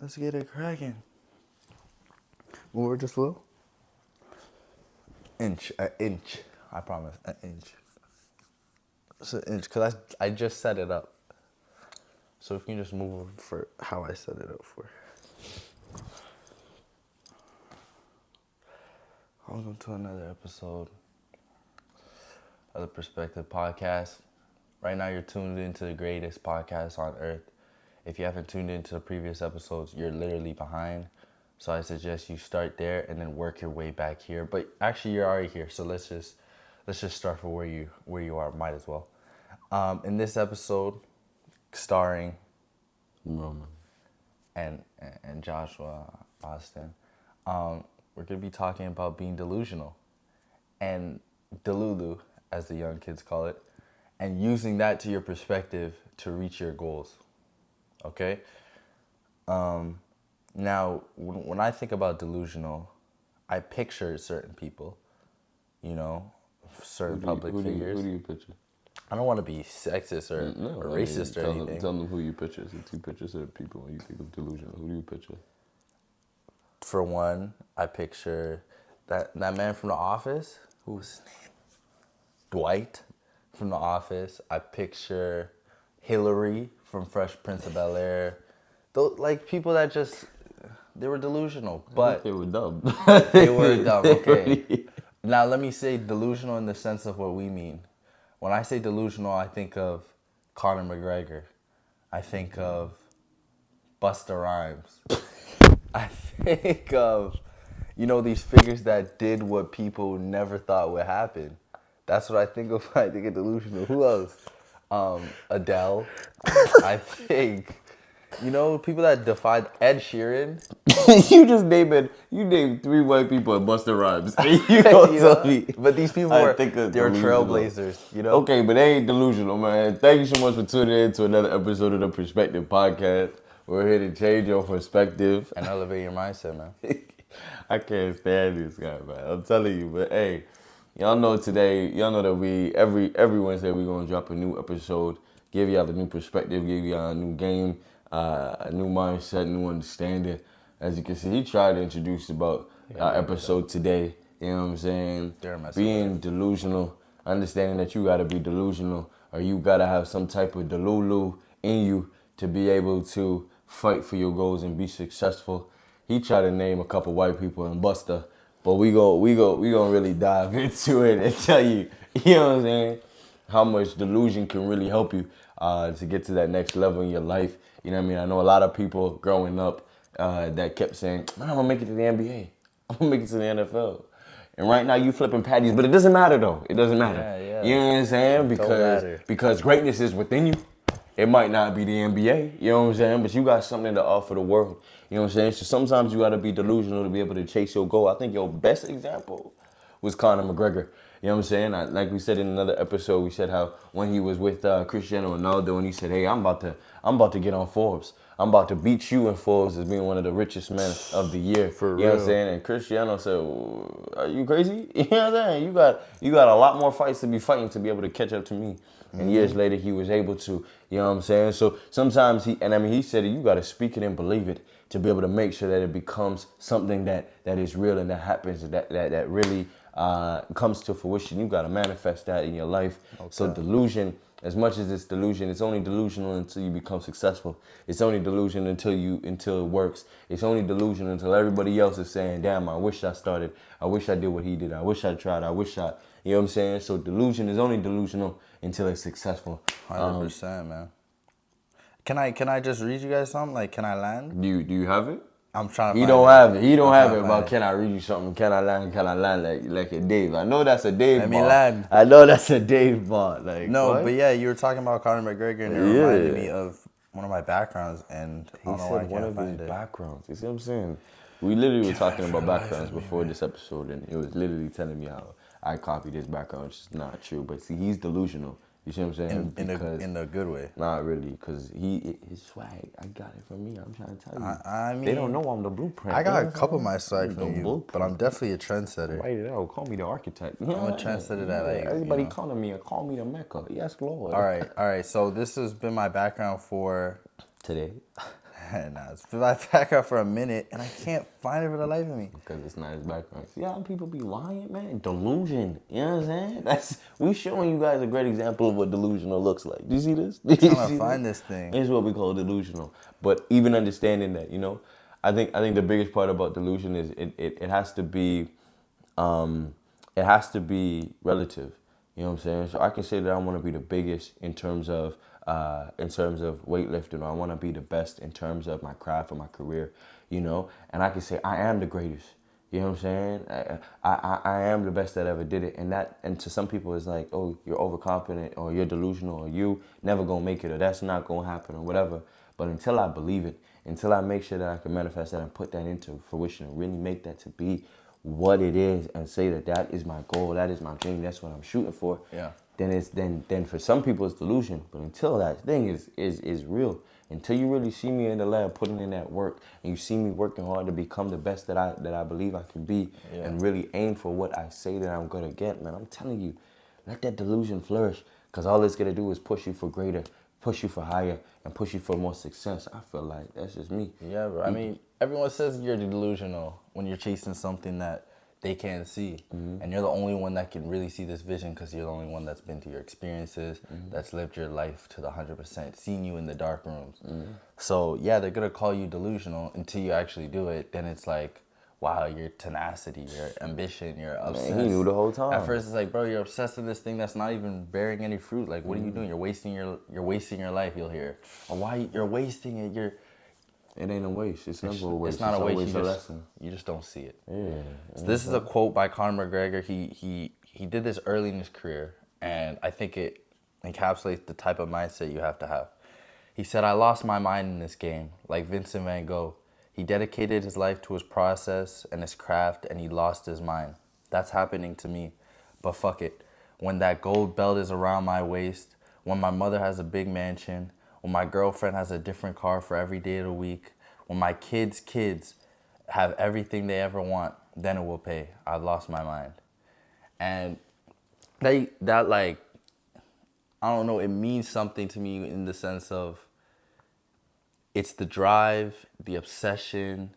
Let's get it cracking. More just a little? An inch. I promise, an inch. It's an inch, because I just set it up. So if you can just move for how I set it up for. Welcome to another episode of the Perspective Podcast. Right now you're tuned into the greatest podcast on earth. If you haven't tuned into the previous episodes, you're literally behind. So I suggest you start there and then work your way back here. But actually you're already here, so let's just start from where you are. Might as well. In this episode, starring Roman and Joshua Austin, we're gonna be talking about being delusional and delulu, as the young kids call it, and using that to your perspective to reach your goals. Okay? Now, when I think about delusional, I picture certain people, certain public figures. Who do you picture? I don't want to be sexist or racist or anything. Tell them who you picture. So two pictures of people when you think of delusional. Who do you picture? For one, I picture that man from The Office. Who was his name? Dwight from The Office. I picture Hillary from Fresh Prince of Bel-Air. Those, like, people that just, they were delusional, but they were dumb. They were dumb, okay. Now, let me say delusional in the sense of what we mean. When I say delusional, I think of Conor McGregor. I think of Busta Rhymes. I think of, these figures that did what people never thought would happen. That's what I think of when I think of delusional. Who else? Adele. I think, people that defied Ed Sheeran. You named three white people and Busta Rhymes. You don't tell me. But these people were trailblazers, Okay, but they ain't delusional, man. Thank you so much for tuning in to another episode of the Perspective Podcast. We're here to change your perspective and elevate your mindset, man. I can't stand this guy, man. I'm telling you, but hey, y'all know that every Wednesday we're gonna drop a new episode, give y'all a new perspective, give y'all a new game, a new mindset, new understanding. As you can see, he tried to introduce about our episode today. You know what I'm saying? Being delusional, understanding that you gotta be delusional, or you gotta have some type of delulu in you to be able to fight for your goals and be successful. He tried to name a couple white people and Busta, but we gonna really dive into it and tell you, you know what I'm saying, how much delusion can really help you to get to that next level in your life. You know what I mean? I know a lot of people growing up that kept saying, man, I'm gonna make it to the NBA. I'm gonna make it to the NFL. And right now you flipping patties, but it doesn't matter though. It doesn't matter. Yeah. You know what I'm saying? Because greatness is within you. It might not be the NBA, you know what I'm saying? But you got something to offer the world, you know what I'm saying? So sometimes you got to be delusional to be able to chase your goal. I think your best example was Conor McGregor, you know what I'm saying? Like we said in another episode, we said how when he was with Cristiano Ronaldo and he said, hey, I'm about to get on Forbes. I'm about to beat you in Forbes as being one of the richest men of the year. For real. You know what I'm saying? And Cristiano said, are you crazy? You know what I'm saying? You got a lot more fights to be fighting to be able to catch up to me. And years later, he was able to, you know what I'm saying? So sometimes he said it, you got to speak it and believe it to be able to make sure that it becomes something that is real and that happens, that really comes to fruition. You got to manifest that in your life. Okay. So delusion, as much as it's delusion, it's only delusional until you become successful. It's only delusion until it works. It's only delusion until everybody else is saying, damn, I wish I started. I wish I did what he did. I wish I tried. You know what I'm saying? So delusion is only delusional until it's successful. 100%, man. Can I just read you guys something? Like, can I land? Do you have it? I'm trying to. He don't have it. He don't have it about can I read you something? Can I land like a Dave? I know that's a Dave bar. Let me land. I know that's a Dave bar. Like no, what? But yeah, you were talking about Conor McGregor and it reminded me of one of my backgrounds, and I don't know why I can't find it. Backgrounds. You see what I'm saying? We literally were talking about backgrounds before this episode, and it was literally telling me how I copied his background, which is not true. But see, he's delusional. You see what I'm saying? In a good way. Not really, because his swag, I got it from me. I'm trying to tell you. I mean, they don't know I'm the blueprint. I got a couple of my swag from you, but I'm definitely a trendsetter. Write it out. Call me the architect. I'm a trendsetter that like everybody calling me and call me the Mecca. Yes, Lord. All right. So this has been my background for today. And I was back out for a minute, and I can't find it for the life of me. Because it's not his background. See how people be lying, man? Delusion. You know what I'm saying? We showing you guys a great example of what delusional looks like. Do you see this? I'm trying to find this thing. This is what we call delusional. But even understanding that, I think the biggest part about delusion is it has to be relative. You know what I'm saying? So I can say that I want to be the biggest in terms of weightlifting, or I want to be the best in terms of my craft or my career, and I can say I am the greatest. You know what I'm saying? I am the best that ever did it, and to some people it's like, oh, you're overconfident, or you're delusional, or you never gonna make it, or that's not gonna happen, or whatever. But until I believe it, until I make sure that I can manifest that and put that into fruition and really make that to be what it is, and say that is my goal, that is my dream, that's what I'm shooting for. Yeah. Then for some people it's delusion. But until that thing is real, until you really see me in the lab putting in that work, and you see me working hard to become the best that I believe I can be, and really aim for what I say that I'm gonna get, man, I'm telling you, let that delusion flourish, because all it's gonna do is push you for greater, push you for higher, and push you for more success. I feel like that's just me. Yeah, bro. I mean, everyone says you're delusional when you're chasing something that they can't see. And you're the only one that can really see this vision, because you're the only one that's been through your experiences, that's lived your life to the 100%, seen you in the dark rooms. So, yeah, they're going to call you delusional until you actually do it. Then it's like, wow, your tenacity, your ambition, you're obsessed. Man, he knew the whole time. At first, it's like, bro, you're obsessed with this thing that's not even bearing any fruit. Like, what are you doing? You're wasting your life, you'll hear. Or why you're wasting it, It ain't a waste. It's never a waste. it's not a waste. Lesson. You just don't see it. Yeah. So this is a quote by Conor McGregor. He did this early in his career, and I think it encapsulates the type of mindset you have to have. He said, "I lost my mind in this game, like Vincent van Gogh. He dedicated his life to his process and his craft, and he lost his mind. That's happening to me. But fuck it. When that gold belt is around my waist, when my mother has a big mansion, when my girlfriend has a different car for every day of the week, when my kids have everything they ever want, then it will pay. I've lost my mind." And that like, I don't know, it means something to me in the sense of it's the drive, the obsession,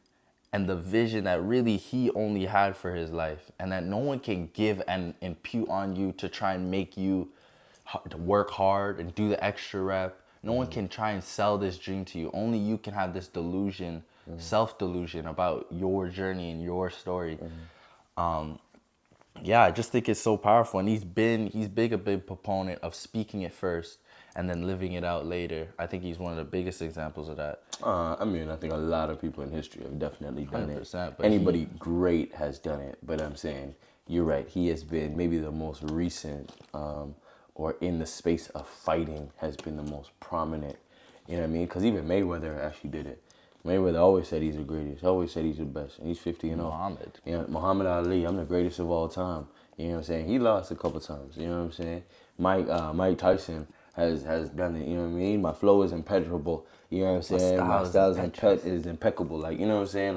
and the vision that really he only had for his life, and that no one can give and impute on you to try and make you to work hard and do the extra rep. No one can try and sell this dream to you. Only you can have this delusion, self-delusion about your journey and your story. Yeah, I just think it's so powerful, and he's a big proponent of speaking it first and then living it out later. I think he's one of the biggest examples of that. I mean, I think a lot of people in history have definitely done 100%, it. but Anybody great has done it, but I'm saying you're right. He has been maybe the most recent, or in the space of fighting, has been the most prominent. You know what I mean? Because even Mayweather actually did it. Mayweather always said he's the greatest. Always said he's the best, and he's 50 and 0. Muhammad. Muhammad Ali, I'm the greatest of all time. You know what I'm saying? He lost a couple times. You know what I'm saying? Mike Tyson has done it. You know what I mean? My flow is impenetrable. You know what I'm saying? My style is impeccable. Like, you know what I'm saying?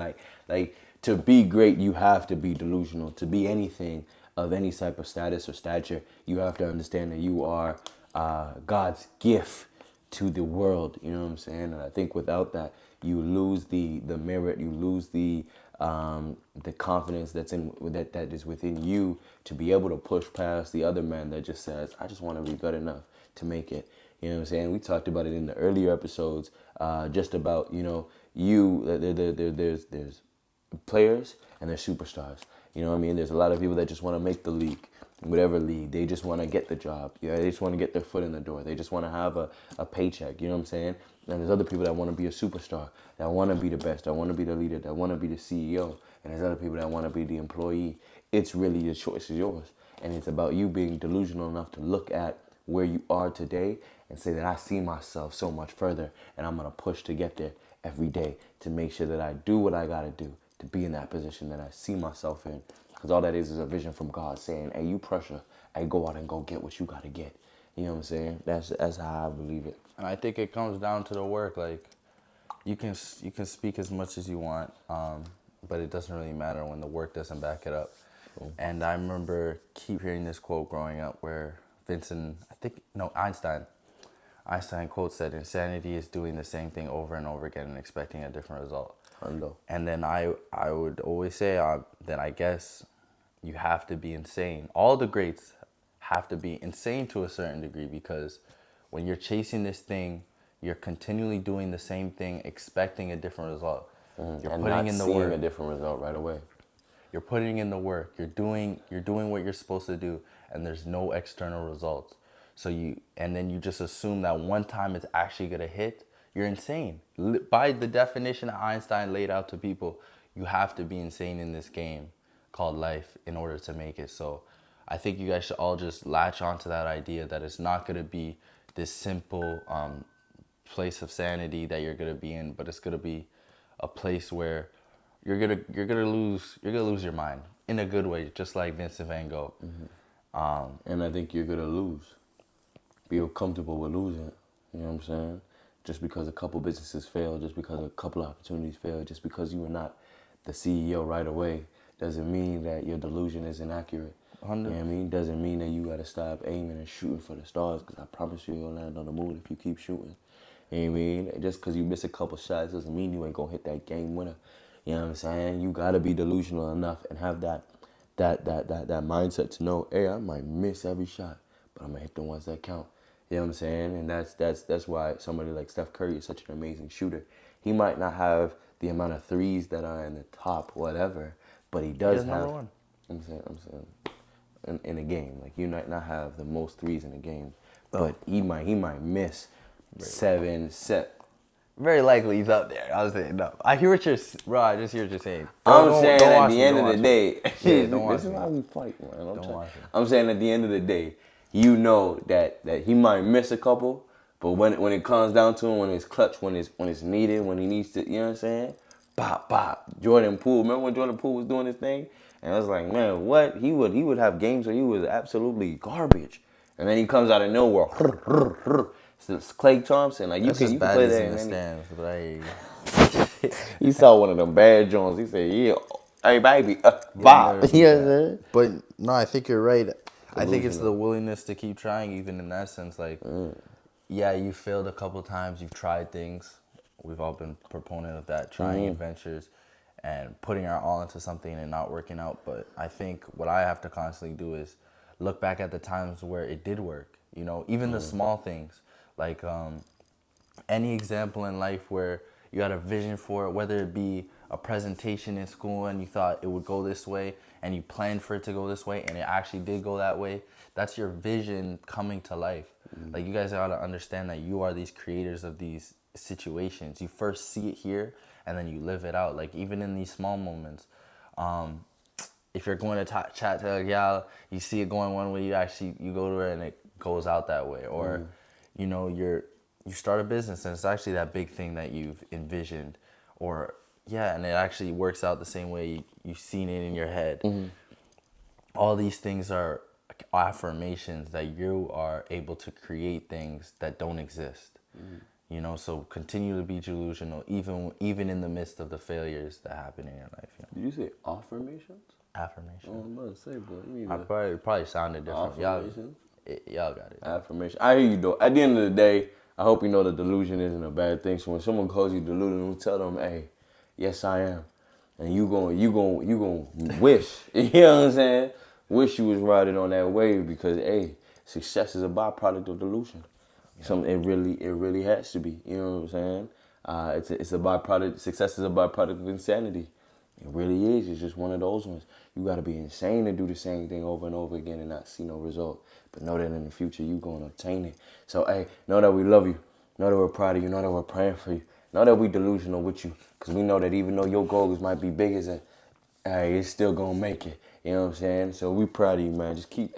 Like to be great, you have to be delusional. To be anything of any type of status or stature, you have to understand that you are God's gift to the world. You know what I'm saying? And I think without that, you lose the merit, you lose the confidence that is within you to be able to push past the other man that just says, I just want to be good enough to make it. You know what I'm saying? We talked about it in the earlier episodes, just about, there's players and there's superstars. You know what I mean? There's a lot of people that just want to make the league, whatever league. They just want to get the job. They just want to get their foot in the door. They just want to have a paycheck. You know what I'm saying? And there's other people that want to be a superstar, that want to be the best, that want to be the leader, that want to be the CEO. And there's other people that want to be the employee. It's really, the choice is yours. And it's about you being delusional enough to look at where you are today and say that I see myself so much further, and I'm going to push to get there every day to make sure that I do what I got to do to be in that position that I see myself in. Because all that is a vision from God saying, hey, you pressure, hey, go out and go get what you got to get. You know what I'm saying? That's how I believe it. And I think it comes down to the work. Like, you can speak as much as you want, but it doesn't really matter when the work doesn't back it up. Cool. And I remember keep hearing this quote growing up where Einstein Einstein quote said, insanity is doing the same thing over and over again and expecting a different result. I know. And then I would always say that I guess you have to be insane. All the greats have to be insane to a certain degree, because when you're chasing this thing, you're continually doing the same thing, expecting a different result. You're and putting not in the seeing work. a different result right away. You're putting in the work. You're doing what you're supposed to do, and there's no external results. And then you just assume that one time it's actually gonna hit. You're insane. By the definition that Einstein laid out to people, you have to be insane in this game called life in order to make it. So I think you guys should all just latch onto that idea that it's not gonna be this simple place of sanity that you're gonna be in, but it's gonna be a place where you're gonna lose your mind in a good way, just like Vincent Van Gogh. And I think you're gonna lose. Be comfortable with losing. You know what I'm saying? Just because a couple businesses fail, just because a couple opportunities fail, just because you were not the CEO right away, doesn't mean that your delusion is inaccurate. You know what I mean? Doesn't mean that you gotta stop aiming and shooting for the stars, because I promise you you'll land on the moon if you keep shooting. You know what I mean? Just because you miss a couple shots doesn't mean you ain't gonna hit that game winner. You know what I'm saying? You gotta be delusional enough and have that mindset to know, hey, I might miss every shot, but I'm gonna hit the ones that count. You know what I'm saying? And that's why somebody like Steph Curry is such an amazing shooter. He might not have the amount of threes that are in the top, whatever, but he does have. Number one. I'm saying, in a game, like you might not have the most threes in a game, but he might miss seven. Very likely he's up there. I was saying no. I just hear what you're saying. I'm saying at the end of the day, this is why we fight, man. I'm saying at the end of the day, you know that he might miss a couple, but when it comes down to him, when it's clutch, when it's needed, when he needs to, you know what I'm saying? Bop, bop. Jordan Poole. Remember when Jordan Poole was doing his thing? And I was like, man, what? He would have games where he was absolutely garbage. And then he comes out of nowhere. It's Klay Thompson. Like you can play that in the stands, but he saw one of them bad Jones. He said, yeah, hey baby, bop. Yeah. But no, I think you're right. I think it's the willingness to keep trying, even in that sense. Like, yeah, you failed a couple times. You've tried things. We've all been proponent of that, trying adventures and putting our all into something and not working out. But I think what I have to constantly do is look back at the times where it did work. You know, even the small things, like any example in life where you had a vision for it, whether it be a presentation in school and you thought it would go this way and you planned for it to go this way and it actually did go that way. That's your vision coming to life. Like, you guys gotta understand that you are these creators of these situations. You first see it here and then you live it out. Like, even in these small moments, if you're going to chat to a gal, you see it going one way, you go to her and it goes out that way. Or you know, you start a business and it's actually that big thing that you've envisioned, or and it actually works out the same way you've seen it in your head. All these things are affirmations that you are able to create things that don't exist. You know, so continue to be delusional, even in the midst of the failures that happen in your life. You know? Did you say affirmations? Affirmation. Oh, I'm about to say, bro. I probably sounded different. Y'all got it. Affirmation. I hear you though. At the end of the day, I hope you know that delusion isn't a bad thing. So when someone calls you delusional, tell them, hey, yes I am. And you gonna wish. You know what I'm saying? Wish you was riding on that wave, because hey, success is a byproduct of delusion. It really has to be. You know what I'm saying? It's a byproduct. Success is a byproduct of insanity. It really is. It's just one of those ones. You got to be insane to do the same thing over and over again and not see no result. But know that in the future, you're going to obtain it. So, hey, know that we love you. Know that we're proud of you. Know that we're praying for you. Know that we delusional with you. Because we know that even though your goals might be big as hey, it's still going to make it. You know what I'm saying? So we proud of you, man. Just keep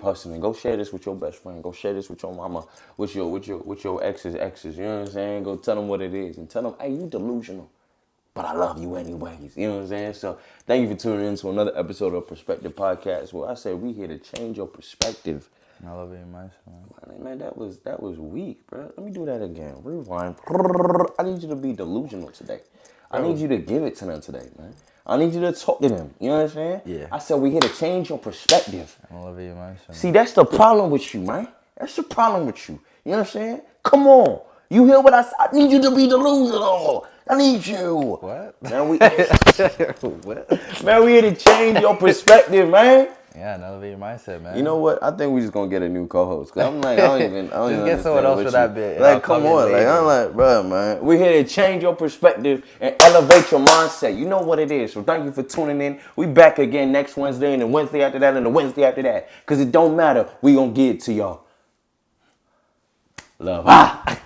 hustling. Go share this with your best friend. Go share this with your mama, with your ex's. You know what I'm saying? Go tell them what it is and tell them, hey, you delusional, but I love you anyways. You know what I'm saying? So thank you for tuning in to another episode of Perspective Podcast. Well, I say we here to change your perspective. I love it, man. Man, that was weak, bro. Let me do that again. Rewind. I need you to be delusional today. I need you to give it to them today, man. I need you to talk to them. You know what I'm saying? Yeah. I said we here to change your perspective. I love you, man. See, that's the problem with you, man. That's the problem with you. You know what I'm saying? Come on. You hear what I said? I need you to be delusional. I need you. What? Man, we What? man, we here to change your perspective, man. Yeah, elevate your mindset, man. You know what? I think we just gonna get a new co-host. Cause I'm like, I don't even Just get someone else for that bit. Like, come on, like I'm like, bro, man. We're here to change your perspective and elevate your mindset. You know what it is. So thank you for tuning in. We back again next Wednesday and the Wednesday after that and the Wednesday after that. Cause it don't matter. We gonna get it to y'all. Love.